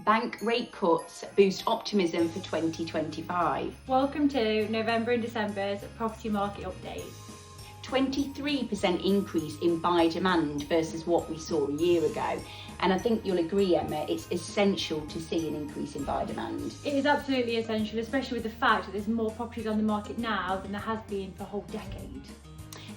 Bank rate cuts boost optimism for 2025. Welcome to November and December's property market update. 23% increase in buyer demand versus what we saw a year ago. And I think you'll agree, Emma, it's essential to see an increase in buyer demand. It is absolutely essential, especially with the fact that there's more properties on the market now than there has been for a whole decade.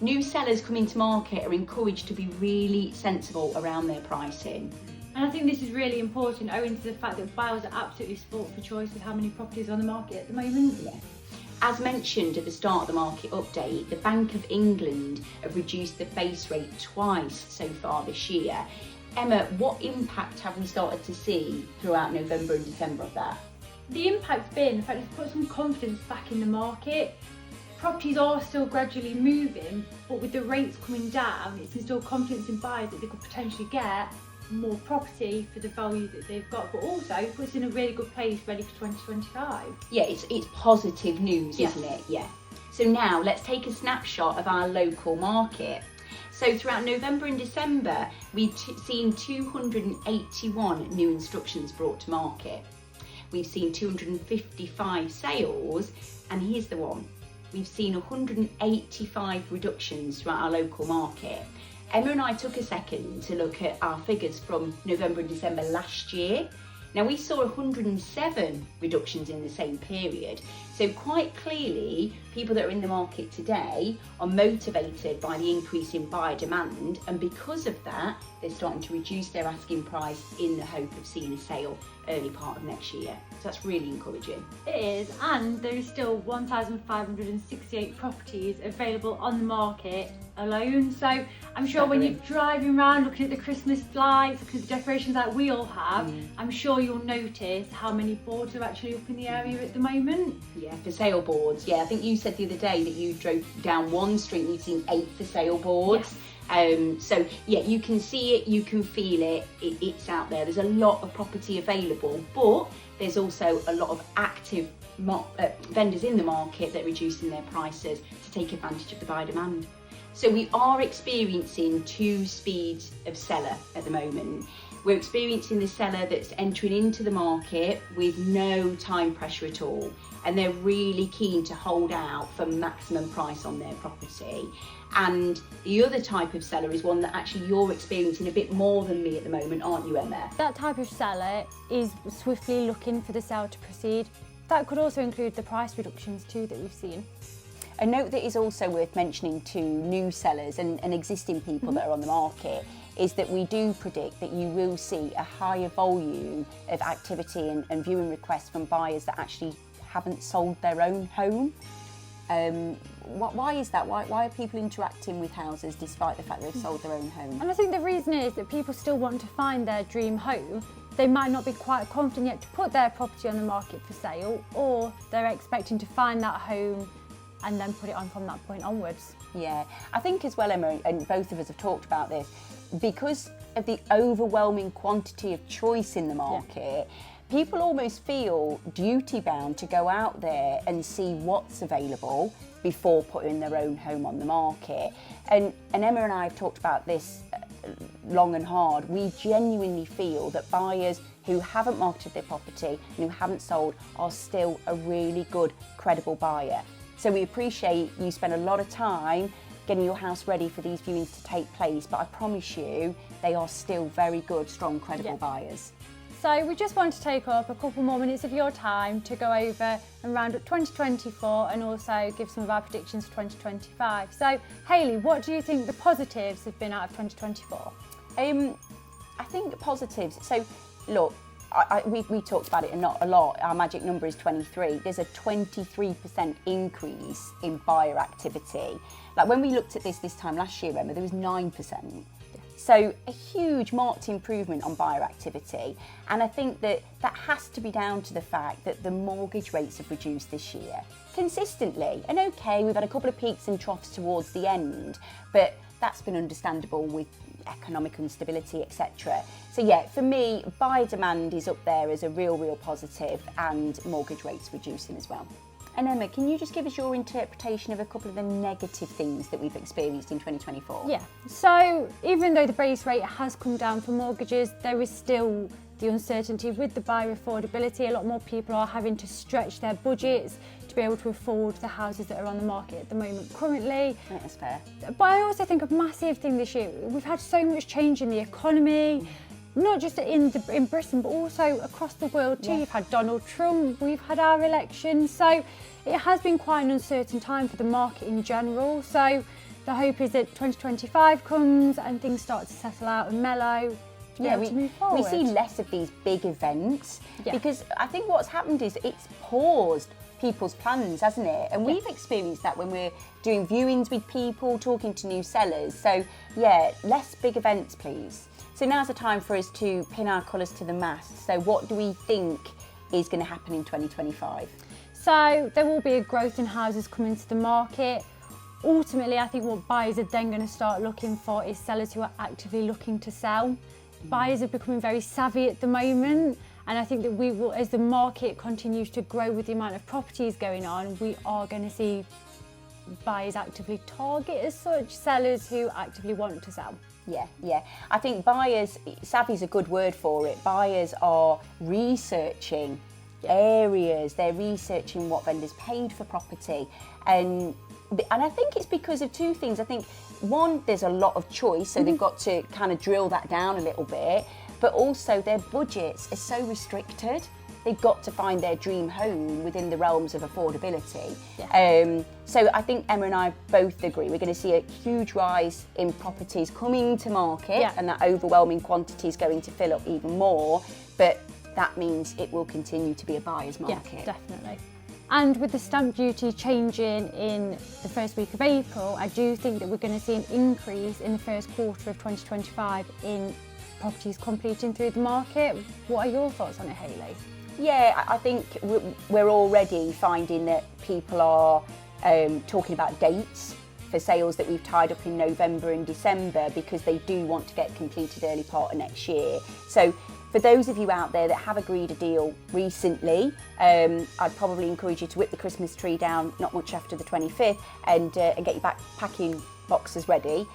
New sellers coming to market are encouraged to be really sensible around their pricing. And I think this is really important owing to the fact that buyers are absolutely spoilt for choice with how many properties are on the market at the moment. Yeah. As mentioned at the start of the market update, the Bank of England have reduced the base rate twice so far this year. Emma, what impact have we started to see throughout November and December of that? The impact's been the fact it's put some confidence back in the market. Properties are still gradually moving, but with the rates coming down, it's instilled confidence in buyers that they could potentially get more property for the value that they've got, but also puts in a really good place ready for 2025. Yeah, it's positive news, Yes. Isn't it? Yeah. So now let's take a snapshot of our local market. So throughout November and December, we've seen 281 new instructions brought to market. We've seen 255 sales, and here's the one. We've seen 185 reductions throughout our local market. Emma and I took a second to look at our figures from November and December last year. Now we saw 107 reductions in the same period. So quite clearly, people that are in the market today are motivated by the increase in buyer demand. And because of that, they're starting to reduce their asking price in the hope of seeing a sale early part of next year. So that's really encouraging. It is, and there is still 1,568 properties available on the market alone. So I'm sure when you're driving around looking at the Christmas lights, looking at the decorations that we all have, I'm sure you'll notice how many boards are actually up in the area at the moment. Yeah, for sale boards. Yeah, I think you said the other day that you drove down one street and you'd seen 8 for sale boards. Yes. So yeah, you can see it, you can feel it, it's out there. There's a lot of property available, but there's also a lot of active vendors in the market that are reducing their prices to take advantage of the buyer demand. So we are experiencing two speeds of seller at the moment. We're experiencing the seller that's entering into the market with no time pressure at all, and they're really keen to hold out for maximum price on their property. And the other type of seller is one that actually you're experiencing a bit more than me at the moment, aren't you, Emma? That type of seller is swiftly looking for the sale to proceed. That could also include the price reductions too that we've seen. A note that is also worth mentioning to new sellers and existing people that are on the market is that we do predict that you will see a higher volume of activity and viewing requests from buyers that actually haven't sold their own home. Why is that? Why are people interacting with houses despite the fact they've sold their own home? And I think the reason is that people still want to find their dream home. They might not be quite confident yet to put their property on the market for sale, or they're expecting to find that home and then put it on from that point onwards. Yeah, I think as well, Emma, and both of us have talked about this, because of the overwhelming quantity of choice in the market, people almost feel duty bound to go out there and see what's available before putting their own home on the market. And Emma and I have talked about this long and hard. We genuinely feel that buyers who haven't marketed their property and who haven't sold are still a really good, credible buyer. So we appreciate you spend a lot of time getting your house ready for these viewings to take place, but I promise you they are still very good, strong, credible buyers. So we just want to take up a couple more minutes of your time to go over and round up 2024 and also give some of our predictions for 2025. So Hayley, what do you think the positives have been out of 2024? I think positives. So look, we talked about it a lot. Our magic number is 23. There's a 23% increase in buyer activity. Like when we looked at this time last year, Emma, there was 9%. So a huge marked improvement on buyer activity. And I think that has to be down to the fact that the mortgage rates have reduced this year consistently. And okay, we've had a couple of peaks and troughs towards the end, but that's been understandable with economic instability, etc. So yeah, for me, buyer demand is up there as a real positive, and mortgage rates reducing as well. And Emma, can you just give us your interpretation of a couple of the negative things that we've experienced in 2024? Yeah, so even though the base rate has come down for mortgages, there is still the uncertainty with the buyer affordability. A lot more people are having to stretch their budgets to be able to afford the houses that are on the market at the moment currently. I think that's fair. But I also think a massive thing this year, we've had so much change in the economy, not just in Britain, but also across the world too. Yeah. You've had Donald Trump, we've had our election, so it has been quite an uncertain time for the market in general. So the hope is that 2025 comes and things start to settle out and mellow. Yeah, to move forward. we see less of these big events Yeah. because I think what's happened is it's paused people's plans, hasn't it? And we've experienced that when we're doing viewings with people, talking to new sellers. So yeah, less big events, please. So now's the time for us to pin our colours to the mast. So what do we think is going to happen in 2025? So there will be a growth in houses coming to the market. Ultimately, I think what buyers are then going to start looking for is sellers who are actively looking to sell. Buyers are becoming very savvy at the moment, and I think that we will, as the market continues to grow with the amount of properties going on, we are going to see buyers actively target as such sellers who actively want to sell. Yeah. I think buyers, savvy is a good word for it. Buyers are researching areas, they're researching what vendors paid for property. And I think it's because of two things. I think, one, there's a lot of choice, so they've got to kind of drill that down a little bit, but also their budgets are so restricted. They've got to find their dream home within the realms of affordability. Yeah. So I think Emma and I both agree we're going to see a huge rise in properties coming to market, and that overwhelming quantity is going to fill up even more, but that means it will continue to be a buyer's market. Yeah, definitely. And with the stamp duty changing in the first week of April, I do think that we're going to see an increase in the first quarter of 2025 in properties completing through the market. What are your thoughts on it, Hayley? Yeah, I think we're already finding that people are talking about dates for sales that we've tied up in November and December because they do want to get completed early part of next year. So for those of you out there that have agreed a deal recently, I'd probably encourage you to whip the Christmas tree down not much after the 25th and get your packing boxes ready.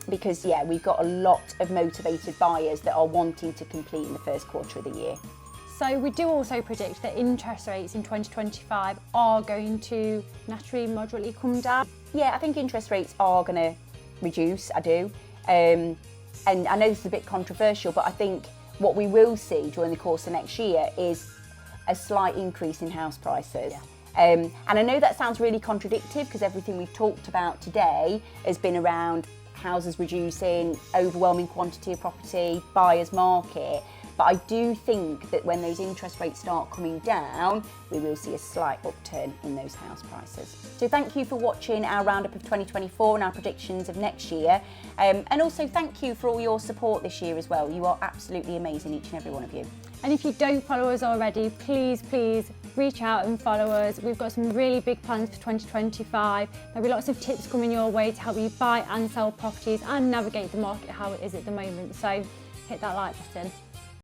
Because yeah, we've got a lot of motivated buyers that are wanting to complete in the first quarter of the year. So we do also predict that interest rates in 2025 are going to naturally moderately come down. Yeah, I think interest rates are going to reduce, I do. And I know this is a bit controversial, but I think what we will see during the course of next year is a slight increase in house prices. Yeah. And I know that sounds really contradictory because everything we've talked about today has been around houses reducing, overwhelming quantity of property, buyer's market. But I do think that when those interest rates start coming down, we will see a slight upturn in those house prices. So thank you for watching our roundup of 2024 and our predictions of next year. And also thank you for all your support this year as well. You are absolutely amazing, each and every one of you. And if you don't follow us already, please reach out and follow us. We've got some really big plans for 2025. There'll be lots of tips coming your way to help you buy and sell properties and navigate the market how it is at the moment. So hit that like button.